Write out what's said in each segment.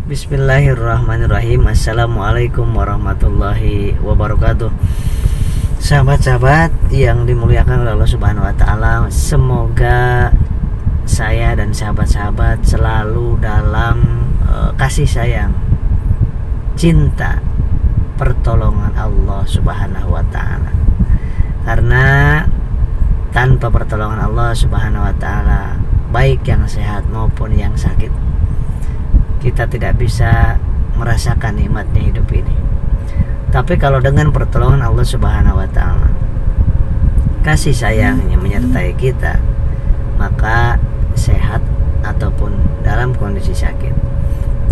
Bismillahirrahmanirrahim. Assalamualaikum warahmatullahi wabarakatuh. Sahabat-sahabat yang dimuliakan oleh Allah Subhanahu wa taala, semoga saya dan sahabat-sahabat selalu dalam kasih sayang, cinta, pertolongan Allah Subhanahu wa taala. Karena tanpa pertolongan Allah Subhanahu wa taala, baik yang sehat maupun yang sakit, kita tidak bisa merasakan nikmatnya hidup ini. Tapi kalau dengan pertolongan Allah Subhanahu wa taala, kasih sayangnya menyertai kita, maka sehat ataupun dalam kondisi sakit,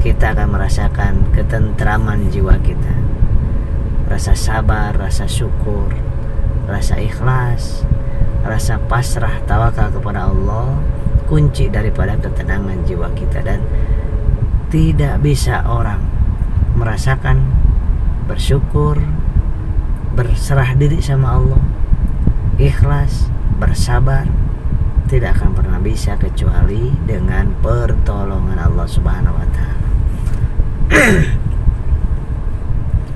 kita akan merasakan ketentraman jiwa kita, rasa sabar, rasa syukur, rasa ikhlas, rasa pasrah tawakal kepada Allah, kunci daripada ketenangan jiwa kita. Dan tidak bisa orang merasakan bersyukur, berserah diri sama Allah, ikhlas, bersabar, tidak akan pernah bisa kecuali dengan pertolongan Allah Subhanahu wa taala.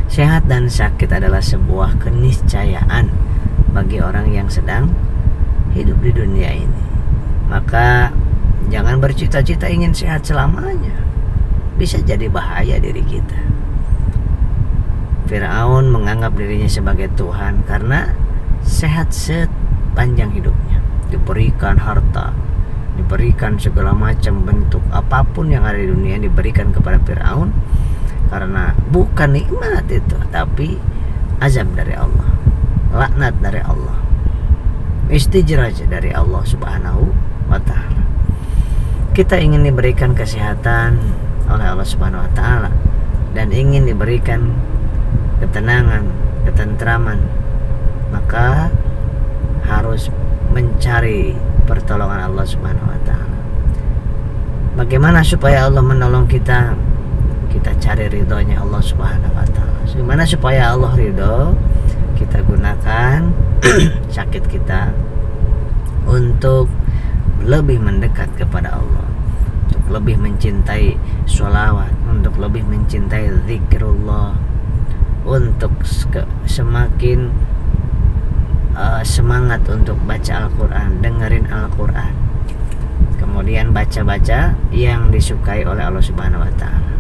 Sehat dan sakit adalah sebuah keniscayaan bagi orang yang sedang hidup di dunia ini. Maka jangan bercita-cita ingin sehat selamanya, bisa jadi bahaya diri kita. Firaun menganggap dirinya sebagai Tuhan karena sehat sepanjang hidupnya, diberikan harta, diberikan segala macam bentuk apapun yang ada di dunia diberikan kepada Firaun, karena bukan nikmat itu, tapi azab dari Allah, laknat dari Allah, istijraj dari Allah Subhanahu wa taala. Kita ingin diberikan kesehatan oleh Allah Subhanahu wa taala dan ingin diberikan ketenangan, ketentraman, maka harus mencari pertolongan Allah Subhanahu wa taala. Bagaimana supaya Allah menolong kita? Kita cari ridhonya Allah Subhanahu wa taala. Bagaimana supaya Allah ridho? Kita gunakan sakit kita untuk lebih mendekat kepada Allah, untuk lebih mencintai sholawat, untuk lebih mencintai zikrullah, untuk semakin semangat untuk baca Al-Quran, dengerin Al-Quran, kemudian baca-baca yang disukai oleh Allah Subhanahu wa taala.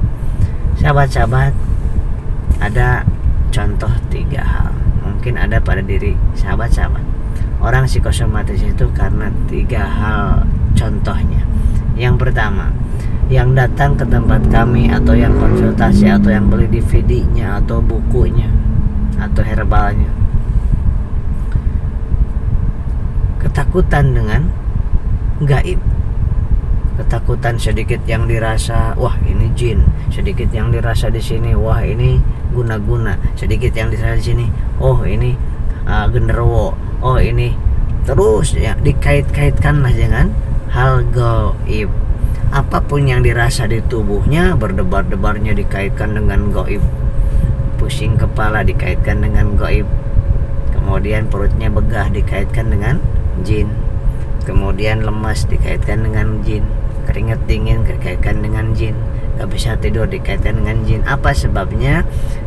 Sahabat-sahabat, ada contoh 3 hal, mungkin ada pada diri sahabat-sahabat. Orang psikosomatis itu karena 3 hal contohnya. Yang pertama, yang datang ke tempat kami atau yang konsultasi atau yang beli DVD-nya atau bukunya atau herbalnya, ketakutan dengan gaib. Ketakutan sedikit yang dirasa, wah ini jin, sedikit yang dirasa di sini, wah ini guna-guna, sedikit yang dirasa di sini, oh ini genderuwo, oh ini, terus ya dikait-kaitkanlah dengan hal gaib. Apapun yang dirasa di tubuhnya, berdebar-debarnya dikaitkan dengan gaib, pusing kepala dikaitkan dengan gaib, kemudian perutnya begah dikaitkan dengan jin, kemudian lemas dikaitkan dengan jin, keringat dingin dikaitkan dengan jin, gak bisa tidur dikaitkan dengan jin. Apa sebabnya?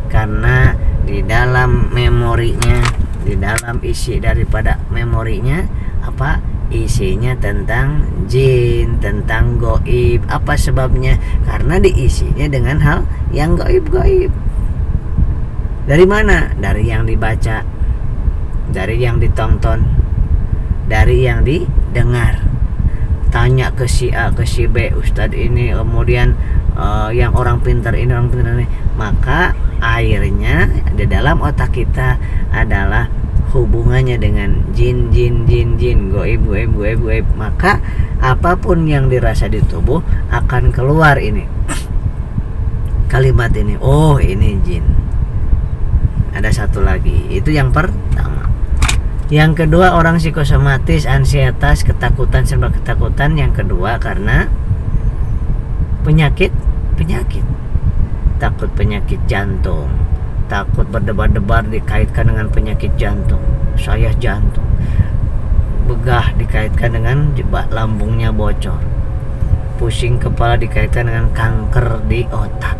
Karena di dalam memorinya, di dalam isi daripada memorinya apa? Isinya tentang jin, tentang gaib. Apa sebabnya? Karena diisinya dengan hal yang gaib-gaib. Dari mana? Dari yang dibaca, dari yang ditonton, dari yang didengar. Tanya ke si A, ke si B, Ustadz ini, kemudian yang orang pintar ini, orang pintar ini. Maka akhirnya di dalam otak kita adalah hubungannya dengan jin, gaib. Maka apapun yang dirasa di tubuh akan keluar ini kalimat ini, oh ini jin. Ada satu lagi, itu yang pertama. Yang kedua, orang psikosomatis, ansietas, ketakutan, serba ketakutan. Yang kedua karena penyakit. Takut penyakit jantung, takut berdebar-debar dikaitkan dengan penyakit jantung, saya jantung. Begah dikaitkan dengan jebak lambungnya bocor. pusing kepala dikaitkan dengan kanker di otak,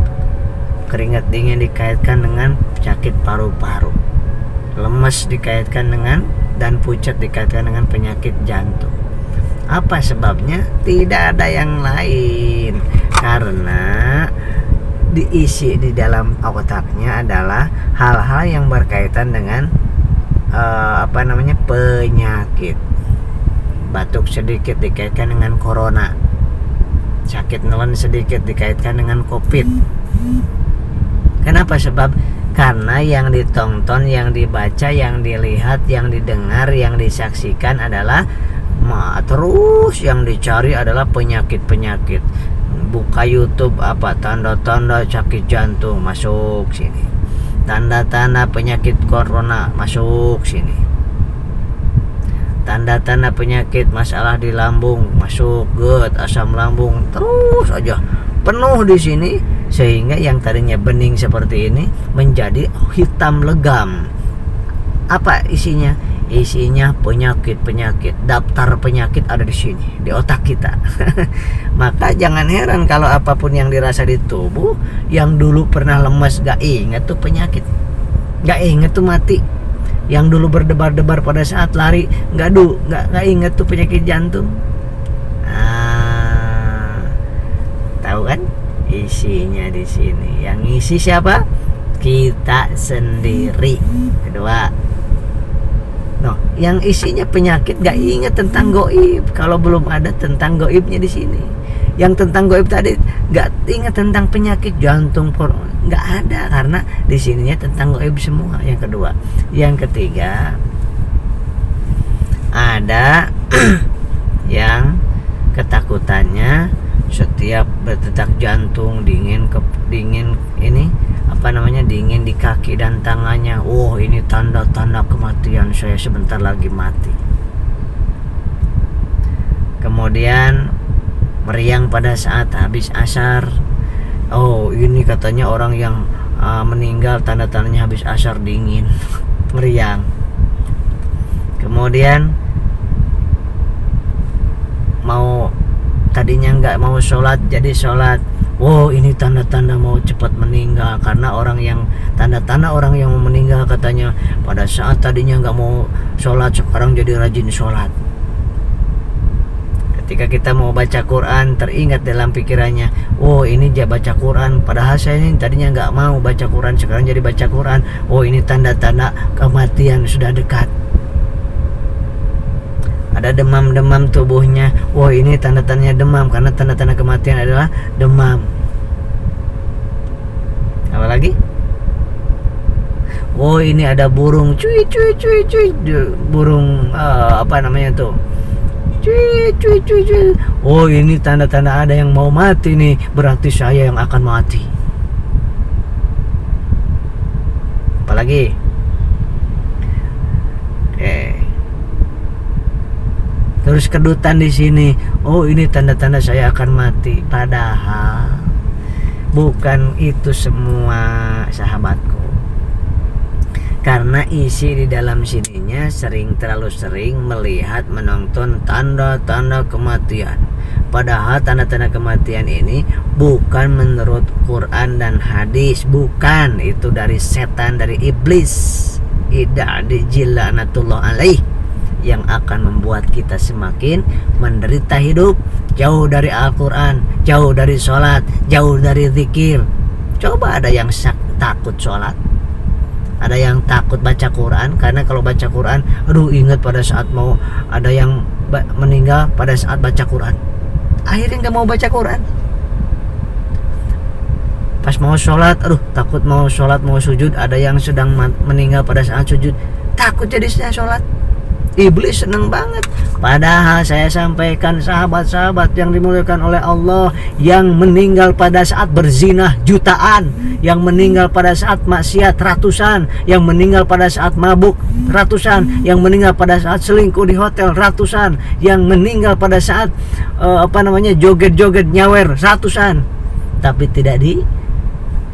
keringat dingin dikaitkan dengan penyakit paru-paru, lemes dikaitkan dengan, dan pucat dikaitkan dengan penyakit jantung. Apa sebabnya? Tidak ada yang lain, karena diisi di dalam otaknya adalah hal-hal yang berkaitan dengan penyakit. Batuk sedikit dikaitkan dengan corona, sakit nelen sedikit dikaitkan dengan COVID. Kenapa? Sebab karena yang ditonton, yang dibaca, yang dilihat, yang didengar, yang disaksikan adalah terus yang dicari adalah penyakit-penyakit. Buka YouTube tanda-tanda sakit jantung, masuk sini. Tanda-tanda penyakit corona, masuk sini. Tanda-tanda penyakit masalah di lambung, masuk, GERD, asam lambung, terus aja penuh di sini, sehingga yang tadinya bening seperti ini menjadi hitam legam. Apa isinya? Isinya penyakit-penyakit. Daftar penyakit ada di sini, di otak kita. Maka jangan heran kalau apapun yang dirasa di tubuh, yang dulu pernah lemas gak ingat tuh penyakit, gak ingat tuh mati. Yang dulu berdebar-debar pada saat lari, nggak ingat tuh penyakit jantung. Tahu kan? Isinya di sini. Yang ngisi siapa? Kita sendiri. Kedua, yang isinya penyakit nggak ingat tentang goib. Kalau belum ada tentang goibnya di sini. Yang tentang goib tadi nggak ingat tentang penyakit jantung, nggak ada, karena di sininya tentang goib semua. Yang kedua, yang ketiga ada yang ketakutannya setiap berdetak jantung dingin dingin di kaki dan tangannya. Ini tanda-tanda kematian, saya sebentar lagi mati. Kemudian meriang pada saat habis asar. Ini katanya orang yang meninggal tanda-tandanya habis asar dingin, meriang. Kemudian tadinya nggak mau sholat jadi sholat. Ini tanda-tanda mau cepat meninggal, karena tanda-tanda orang yang mau meninggal katanya pada saat tadinya nggak mau sholat sekarang jadi rajin sholat. Ketika kita mau baca Quran, teringat dalam pikirannya, ini dia baca Quran, padahal saya ini tadinya nggak mau baca Quran, sekarang jadi baca Quran. Ini tanda-tanda kematian sudah dekat. Ada demam-demam tubuhnya. Ini tanda-tandanya demam, karena tanda-tanda kematian adalah demam. Apa lagi? Ini ada burung cuy. Burung cuy. Ini tanda-tanda ada yang mau mati nih, berarti saya yang akan mati. Apalagi? Terus kedutan di sini. Ini tanda-tanda saya akan mati. Padahal bukan itu semua, sahabatku. Karena isi di dalam sininya terlalu sering melihat, menonton tanda-tanda kematian. Padahal tanda-tanda kematian ini bukan menurut Quran dan hadis, bukan. Itu dari setan, dari iblis. Ida dijillanatullah alaih, yang akan membuat kita semakin menderita hidup, jauh dari Al-Quran, jauh dari sholat, jauh dari zikir. Coba ada yang takut sholat, ada yang takut baca Quran, karena kalau baca Quran, ingat pada saat mau ada yang meninggal pada saat baca Quran, akhirnya nggak mau baca Quran. Pas mau sholat, takut mau sholat, mau sujud, ada yang sedang meninggal pada saat sujud, takut jadi saya sholat. Iblis senang banget. Padahal saya sampaikan, sahabat-sahabat yang dimuliakan oleh Allah, yang meninggal pada saat berzinah jutaan, yang meninggal pada saat maksiat ratusan, yang meninggal pada saat mabuk ratusan, yang meninggal pada saat selingkuh di hotel ratusan, yang meninggal pada saat joget-joget nyawer ratusan, tapi tidak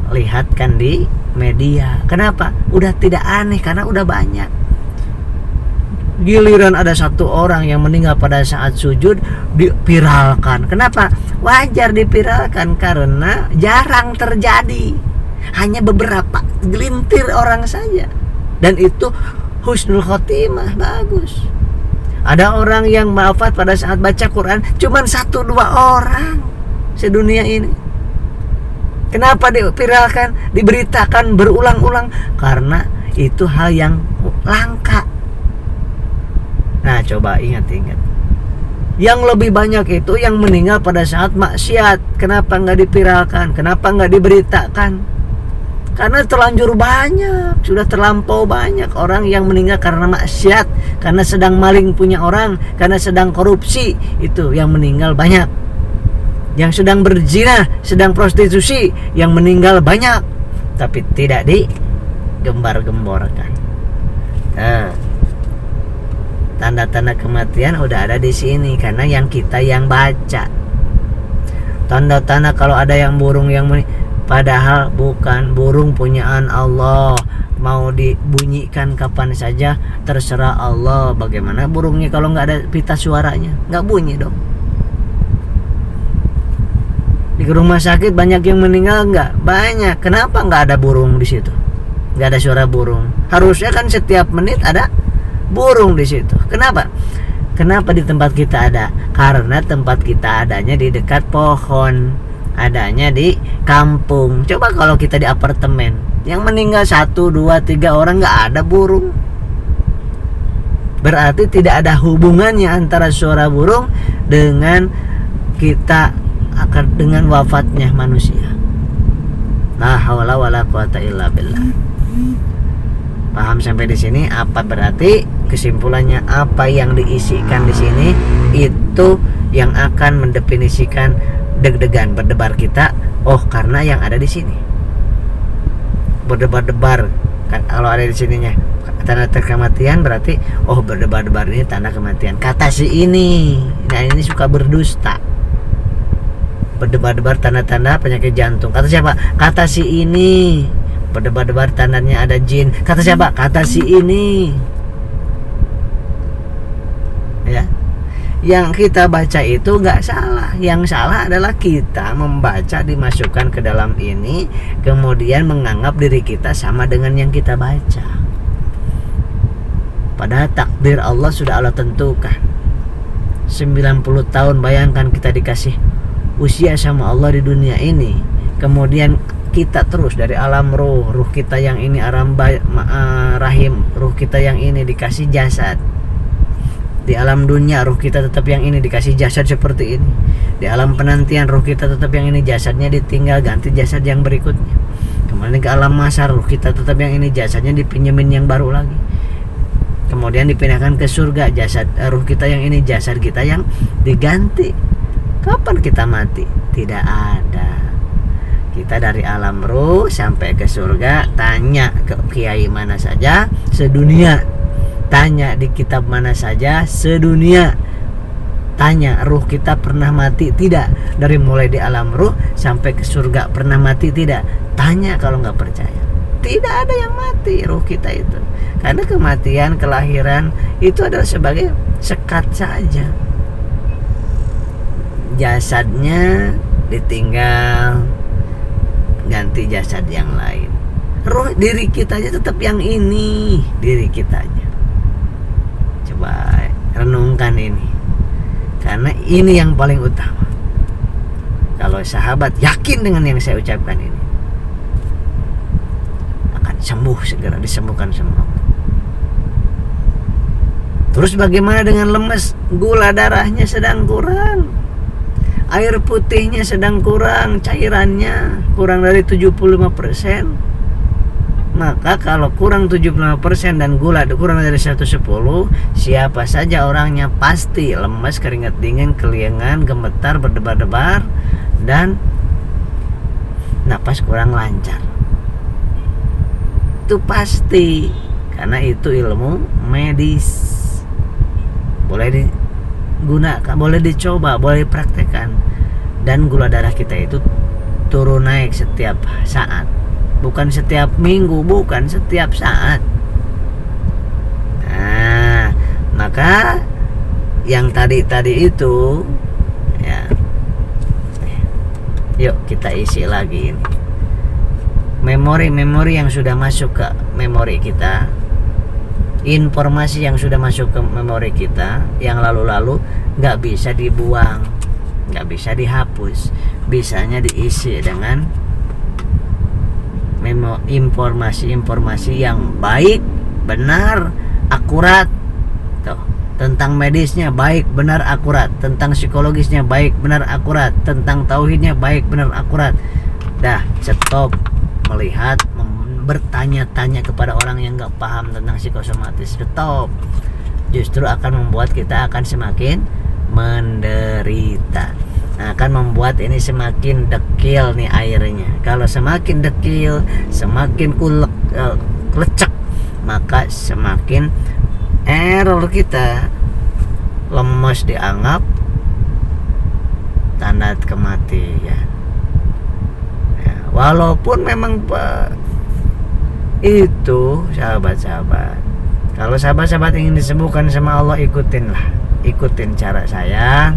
dilihatkan di media. Kenapa? Udah tidak aneh, karena udah banyak. Giliran ada satu orang yang meninggal pada saat sujud, dipiralkan. Kenapa? Wajar dipiralkan karena jarang terjadi. Hanya beberapa gelintir orang saja. Dan itu husnul khotimah, bagus. Ada orang yang wafat pada saat baca Quran cuman 1-2 orang sedunia ini. Kenapa dipiralkan, diberitakan berulang-ulang? Karena itu hal yang langka. Nah, coba ingat-ingat. Yang lebih banyak itu yang meninggal pada saat maksiat. Kenapa nggak dipiralkan? Kenapa nggak diberitakan? Karena terlanjur banyak, sudah terlampau banyak orang yang meninggal karena maksiat, karena sedang maling punya orang, karena sedang korupsi, itu yang meninggal banyak. Yang sedang berzina, sedang prostitusi, yang meninggal banyak, tapi tidak digembar-gemborkan. Nah, tanda-tanda kematian udah ada di sini karena kita yang baca. Tanda-tanda kalau ada yang burung yang padahal bukan, burung punyaan Allah, mau dibunyikan kapan saja terserah Allah. Bagaimana burungnya kalau nggak ada pita suaranya? Nggak bunyi dong. Di rumah sakit banyak yang meninggal nggak? Banyak. Kenapa nggak ada burung di situ? Nggak ada suara burung. Harusnya kan setiap menit ada burung di situ. Kenapa? Kenapa di tempat kita ada? Karena tempat kita adanya di dekat pohon, adanya di kampung. Coba kalau kita di apartemen, yang meninggal 1, 2, 3 orang nggak ada burung. Berarti tidak ada hubungannya antara suara burung dengan kita akan dengan wafatnya manusia. La haula wala quwata illa billah. Paham sampai di sini? Apa berarti kesimpulannya? Apa yang diisikan di sini itu yang akan mendefinisikan deg-degan berdebar kita. Oh, karena yang ada di sini berdebar-debar kan, kalau ada di sininya tanda kematian, berarti oh berdebar-debar ini tanda kematian. Kata si ini, nah ini suka berdusta. Berdebar-debar tanda-tanda penyakit jantung. Kata siapa? Kata si ini. Berdebar-debar tandanya ada jin. Kata siapa? Kata si ini. Ya. Yang kita baca itu nggak salah. Yang salah adalah kita membaca, dimasukkan ke dalam ini, kemudian menganggap diri kita sama dengan yang kita baca. Padahal takdir Allah sudah Allah tentukan. 90 tahun, bayangkan kita dikasih usia sama Allah di dunia ini, kemudian kita terus dari alam ruh kita yang ini alam rahim, ruh kita yang ini dikasih jasad. Di alam dunia ruh kita tetap yang ini dikasih jasad seperti ini. Di alam penantian ruh kita tetap yang ini, jasadnya ditinggal ganti jasad yang berikutnya. Kemudian ke alam mahsyar ruh kita tetap yang ini, jasadnya dipinjemin yang baru lagi. Kemudian dipindahkan ke surga, jasad ruh kita yang ini, jasad kita yang diganti. Kapan kita mati? Tidak ada. Kita dari alam ruh sampai ke surga, tanya ke kiai mana saja sedunia, tanya di kitab mana saja sedunia, tanya ruh kita pernah mati tidak? Dari mulai di alam ruh sampai ke surga pernah mati tidak? Tanya kalau nggak percaya. Tidak ada yang mati ruh kita itu, karena kematian, kelahiran itu adalah sebagai sekat saja. Jasadnya ditinggal, ganti jasad yang lain. Roh diri kita aja tetap yang ini, diri kita aja. Coba renungkan ini, karena ini yang paling utama. Kalau sahabat yakin dengan yang saya ucapkan ini, akan sembuh, segera disembuhkan sama Allah. Terus bagaimana dengan lemes? Gula darahnya sedang kurang, air putihnya sedang kurang, cairannya kurang dari 75%. Maka kalau kurang 75% dan gula kurang dari 110, siapa saja orangnya pasti lemas, keringat dingin, keliengan, gemetar, berdebar-debar, dan napas kurang lancar. Itu pasti, karena itu ilmu medis. Boleh digunakan, boleh dicoba, boleh dipraktekkan. Dan gula darah kita itu turun naik setiap saat, bukan setiap minggu, bukan setiap saat. Nah, Maka yang tadi itu ya, yuk kita isi lagi ini memori yang sudah masuk ke memori kita, informasi yang sudah masuk ke memori kita yang lalu-lalu nggak bisa dibuang, nggak bisa dihapus, bisanya diisi dengan informasi yang baik, benar, akurat. Tuh, tentang medisnya baik, benar, akurat, tentang psikologisnya baik, benar, akurat, tentang tauhidnya baik, benar, akurat. Dah, stop melihat bertanya-tanya kepada orang yang nggak paham tentang psikosomatis. Stop. Justru akan membuat kita akan semakin menderita, akan membuat ini semakin dekil nih airnya. Kalau semakin dekil, semakin lecek, maka semakin error kita. Lemes dianggap tanda kematian. Ya, walaupun memang itu sahabat-sahabat, kalau sahabat-sahabat ingin disembuhkan sama Allah, ikutin cara saya,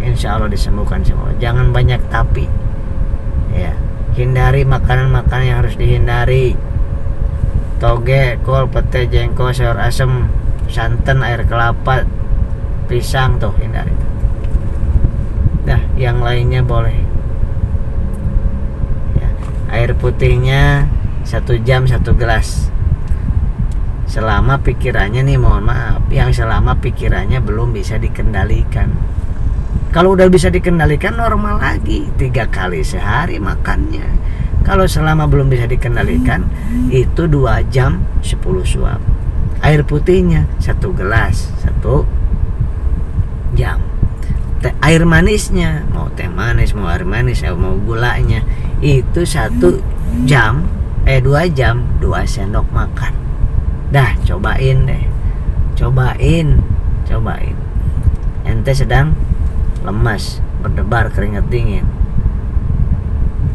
insya Allah disembuhkan semua. Jangan banyak tapi, ya, hindari makanan-makanan yang harus dihindari. Toge, kol, pete, jengkol, sayur asem, santan, air kelapa, pisang, tuh hindari. Nah, yang lainnya boleh. Ya, air putihnya 1 jam 1 gelas. Selama pikirannya nih, mohon maaf, yang selama pikirannya belum bisa dikendalikan. Kalau udah bisa dikendalikan, normal lagi, 3 kali sehari makannya. Kalau selama belum bisa dikendalikan, itu 2 jam 10 suap. Air putihnya 1 gelas 1 jam. Air manisnya, mau teh manis, mau air manis, mau gulanya, itu 2 jam 2 sendok makan. Dah, cobain deh. Cobain. Ente sedang lemas, berdebar keringat dingin,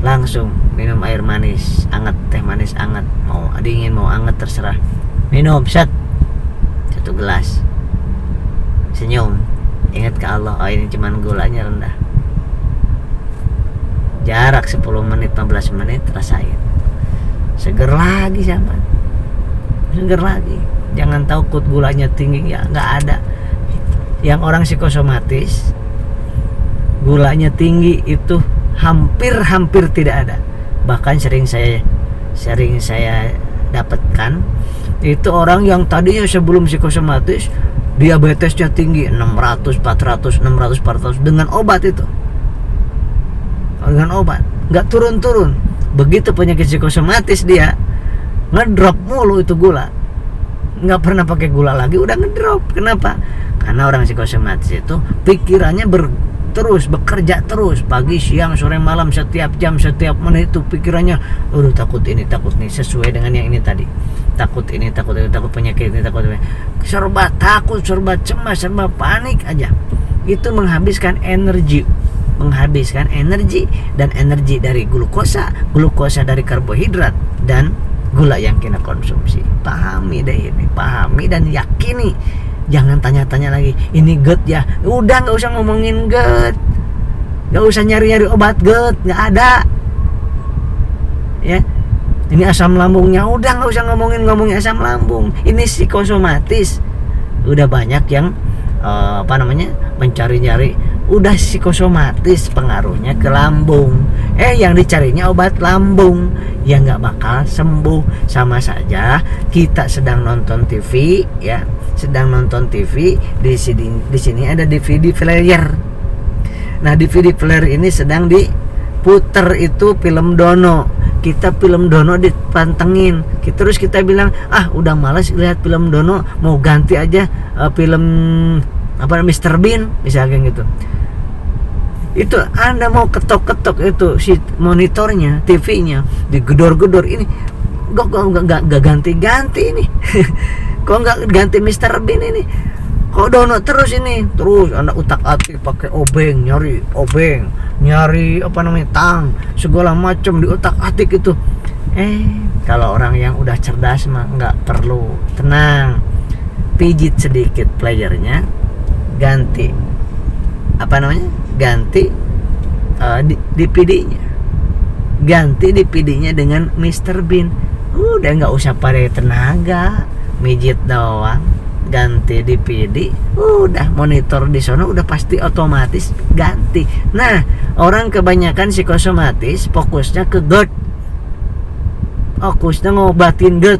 langsung minum air manis anget, teh manis anget, mau dingin mau anget terserah. Minum 1 gelas. Senyum, ingat ke Allah, oh ini cuman gulanya rendah. Jarak 10 menit 15 menit, rasain. Seger lagi sahabat, seger lagi. Jangan takut gulanya tinggi, ya nggak ada. Yang orang psikosomatis gulanya tinggi itu hampir tidak ada. Bahkan sering saya dapatkan itu orang yang tadinya sebelum psikosomatis diabetesnya tinggi 600, 400, 600, 400 dengan obat itu. Dengan obat nggak turun. Begitu penyakit psikosomatis dia ngedrop mulu itu gula. Nggak pernah pakai gula lagi, udah ngedrop. Kenapa? Karena orang psikosomatis itu pikirannya bekerja terus, pagi, siang, sore, malam, setiap jam, setiap menit itu pikirannya, takut ini, takut nih, sesuai dengan yang ini tadi. Takut ini, takut penyakit ini, takut ini. Serba takut, serba cemas, serba panik aja. Itu menghabiskan energi, dan energi dari glukosa dari karbohidrat dan gula yang kita konsumsi. Pahami deh ini, pahami dan yakini. Jangan tanya-tanya lagi, ini GERD ya. Udah, nggak usah ngomongin GERD, nggak usah nyari-nyari obat GERD, nggak ada. Ya, ini asam lambungnya, udah nggak usah ngomongin asam lambung. Ini psikosomatis. Udah banyak yang mencari-nyari, udah psikosomatis, pengaruhnya ke lambung. Yang dicarinya obat lambung, ya nggak bakal sembuh. Sama saja kita sedang nonton TV, ya, di sini ada DVD player. Nah, DVD player ini sedang diputer itu film Dono. Kita film Dono dipantengin. Terus kita bilang, udah malas lihat film Dono, mau ganti aja film Mr. Bean misalnya gitu. Itu Anda mau ketok-ketok itu si monitornya, TV-nya digedor-gedor, ini kok ganti-ganti ini. Kok nggak ganti Mr. Bean ini? Kok Dono terus ini? Terus Anda utak-atik pakai obeng, nyari tang, segala macam di utak-atik itu. Kalau orang yang udah cerdas mah nggak perlu, tenang. pijit sedikit playernya, ganti ganti DPD-nya, ganti DPD-nya dengan Mr. Bean. Udah nggak usah pakai tenaga, mijit doang, ganti DPD, udah monitor di sana udah pasti otomatis ganti. Nah, orang kebanyakan psikosomatis fokusnya ke GERD, fokusnya ngobatin GERD,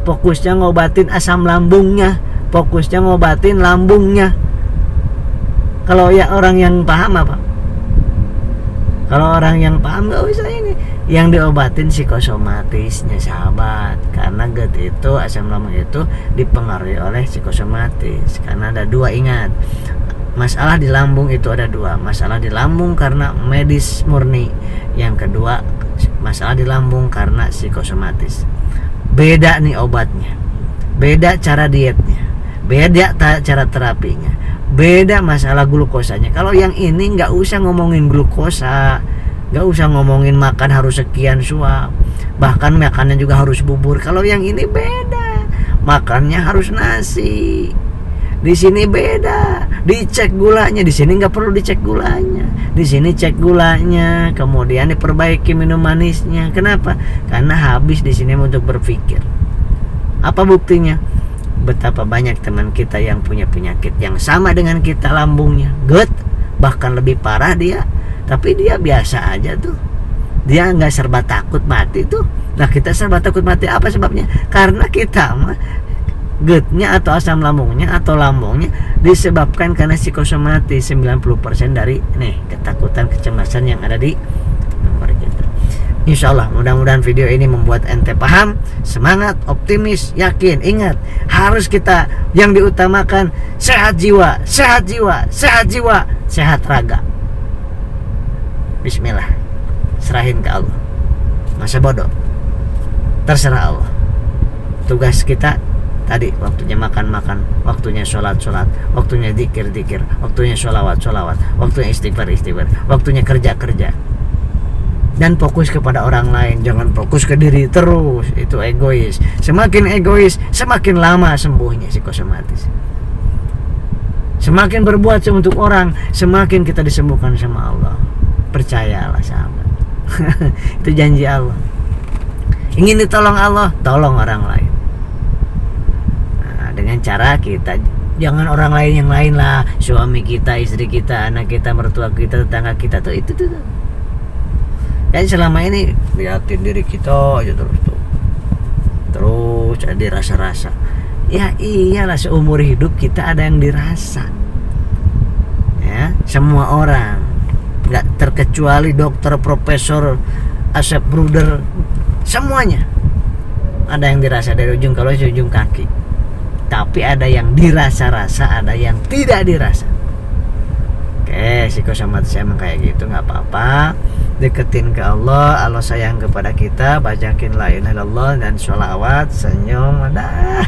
fokusnya ngobatin asam lambungnya, fokusnya ngobatin lambungnya. Kalau ya orang yang paham apa? Kalau orang yang paham nggak usah ini, yang diobatin psikosomatisnya sahabat, karena GERD itu, asam lambung itu dipengaruhi oleh psikosomatis. Karena ada dua, ingat, masalah di lambung itu ada dua. Masalah di lambung karena medis murni, yang kedua masalah di lambung karena psikosomatis. Beda nih obatnya, beda cara dietnya, beda cara terapinya, beda masalah glukosanya. Kalau yang ini nggak usah ngomongin glukosa, nggak usah ngomongin makan harus sekian suap, bahkan makannya juga harus bubur. Kalau yang ini beda, makannya harus nasi. Di sini beda, dicek gulanya. Di sini nggak perlu dicek gulanya, di sini cek gulanya, kemudian diperbaiki minum manisnya. Kenapa? Karena habis di sini untuk berpikir. Apa buktinya? Betapa banyak teman kita yang punya penyakit yang sama dengan kita, lambungnya GERD, bahkan lebih parah dia, tapi dia biasa aja tuh, dia nggak serba takut mati tuh. Nah, kita serba takut mati, apa sebabnya? Karena kita mah GERD-nya atau asam lambungnya atau lambungnya disebabkan karena psikosomatis. 90% dari ketakutan, kecemasan yang ada di nomor kita. Insya Allah mudah-mudahan video ini membuat ente paham, semangat, optimis, yakin. Ingat, harus kita yang diutamakan sehat jiwa, sehat jiwa, sehat jiwa, sehat raga. Bismillah, serahin ke Allah. Masa bodoh, terserah Allah. Tugas kita tadi, waktunya makan-makan, waktunya sholat-sholat, waktunya zikir-zikir, waktunya sholawat-sholawat, waktunya istighfar-istighfar, waktunya kerja-kerja. Dan fokus kepada orang lain, jangan fokus ke diri terus. Itu egois. Semakin egois, semakin lama sembuhnya psikosomatis. Semakin berbuat untuk orang, semakin kita disembuhkan sama Allah. Percayalah sahabat. Itu janji Allah. Ingin ditolong Allah, tolong orang lain. Nah, dengan cara kita, jangan orang lain yang lain lah, suami kita, istri kita, anak kita, mertua kita, tetangga kita, tuh itu tuh. Kan selama ini liatin diri kita aja terus ada dirasa-rasa. Ya iyalah, seumur hidup kita ada yang dirasa. Ya, semua orang, nggak terkecuali dokter, profesor, Asep Bruder, semuanya ada yang dirasa dari ujung kalau ujung kaki. Tapi ada yang dirasa-rasa, ada yang tidak dirasa. Oke, psikosomatis emang kayak gitu, nggak apa-apa. Deketin ke Allah, Allah sayang kepada kita, bacakin la ilaha illallah dan sholawat, senyum, dah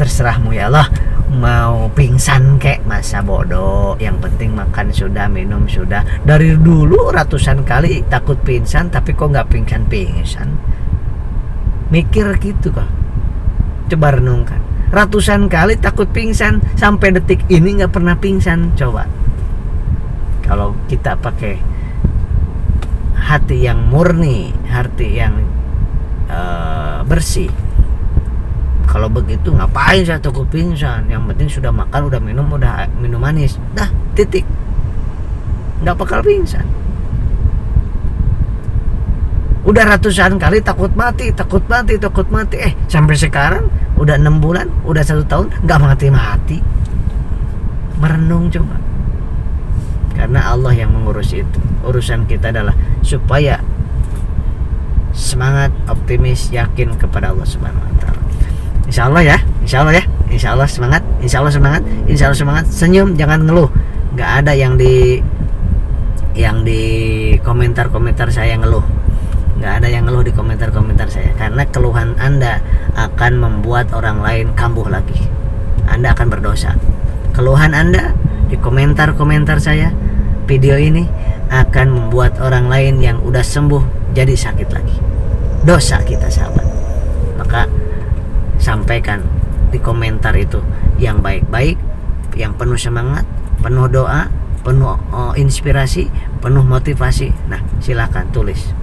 terserahmu ya Allah. Mau pingsan kek, masa bodoh, yang penting makan sudah, minum sudah. Dari dulu ratusan kali takut pingsan, tapi kok nggak pingsan. Mikir gitu kok, coba renungkan. Ratusan kali takut pingsan, sampai detik ini nggak pernah pingsan. Coba kalau kita pakai hati yang murni, hati yang bersih, kalau begitu ngapain saya takut pingsan? Yang penting sudah makan, udah minum manis, dah titik, nggak bakal pingsan. Udah ratusan kali takut mati, sampai sekarang udah 6 bulan, udah 1 tahun nggak mati. Merenung coba, karena Allah yang mengurus itu. Urusan kita adalah supaya semangat, optimis, yakin kepada Allah Subhanahu wa taala. Insyaallah ya, insyaallah semangat, insyaallah semangat, senyum, jangan ngeluh. Nggak ada yang di komentar saya ngeluh. Nggak ada yang ngeluh di komentar saya, karena keluhan Anda akan membuat orang lain kambuh lagi. Anda akan berdosa. Keluhan Anda di komentar saya, video ini akan membuat orang lain yang udah sembuh jadi sakit lagi. Dosa kita sahabat. Maka sampaikan di komentar itu yang baik-baik, yang penuh semangat, penuh doa, penuh inspirasi, penuh motivasi. Nah, silakan tulis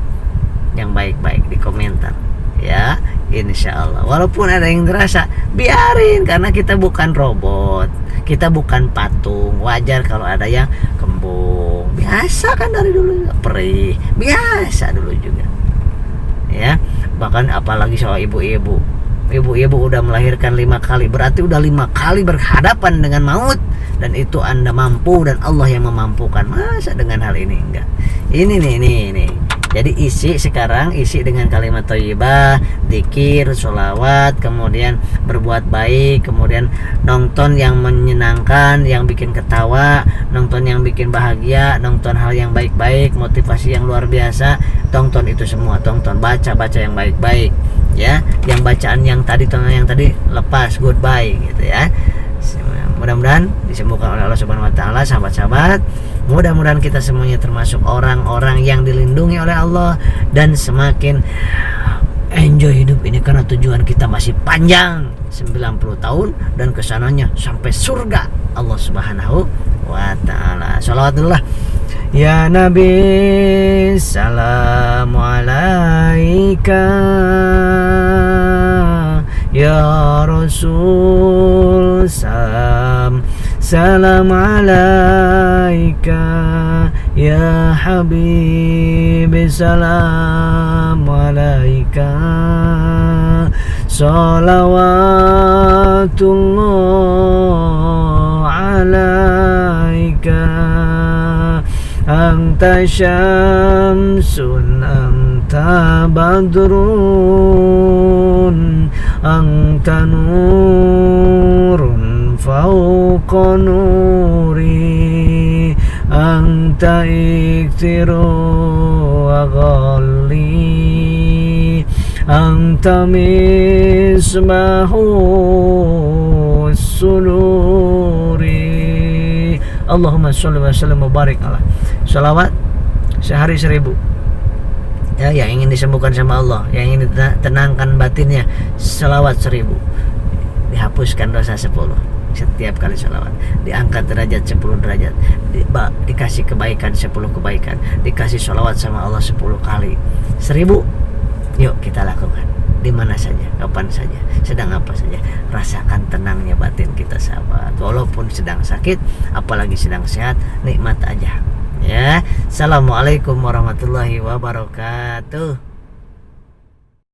yang baik-baik di komentar ya, insya Allah. Walaupun ada yang terasa, biarin, karena kita bukan robot, kita bukan patung. Wajar kalau ada yang kembung, biasa kan, dari dulu perih, biasa dulu juga ya. Bahkan apalagi soal ibu-ibu udah melahirkan 5 kali, berarti udah 5 kali berhadapan dengan maut, dan itu Anda mampu dan Allah yang memampukan. Masa dengan hal ini enggak? Ini nih. Jadi isi dengan kalimat thayyibah, zikir, sholawat, kemudian berbuat baik, kemudian nonton yang menyenangkan, yang bikin ketawa, nonton yang bikin bahagia, nonton hal yang baik-baik, motivasi yang luar biasa, tonton itu semua, baca yang baik-baik ya. Yang bacaan yang tadi lepas, goodbye gitu ya. Mudah-mudahan disembuhkan oleh Allah Subhanahu wa taala, sahabat-sahabat. Mudah-mudahan kita semuanya termasuk orang-orang yang dilindungi oleh Allah dan semakin enjoy hidup ini, karena tujuan kita masih panjang, 90 tahun, dan kesananya sampai surga Allah Subhanahu wa taala. Shalawatullah ya Nabi, salamu alaika ya Rasul, salam alaika ya Habib, salam alaika, salawatullah alaika, anta syamsun anta badrun anta nurun fauqa nuri, anta iktiru aghalli, anta misbahu suluri. Allahumma sholli wa sallim wa barik ala. Salawat sehari 1000 ya, yang ingin disembuhkan sama Allah, yang ingin ditenangkan batinnya, salawat 1000, dihapuskan dosa 10 setiap kali salawat, diangkat derajat 10 derajat, dikasih kebaikan 10 kebaikan, dikasih salawat sama Allah 10 kali. 1000, yuk kita lakukan di mana saja, kapan saja, sedang apa saja. Rasakan tenangnya batin kita, sahabat. Walaupun sedang sakit, apalagi sedang sehat, nikmat aja ya. Assalamualaikum warahmatullahi wabarakatuh.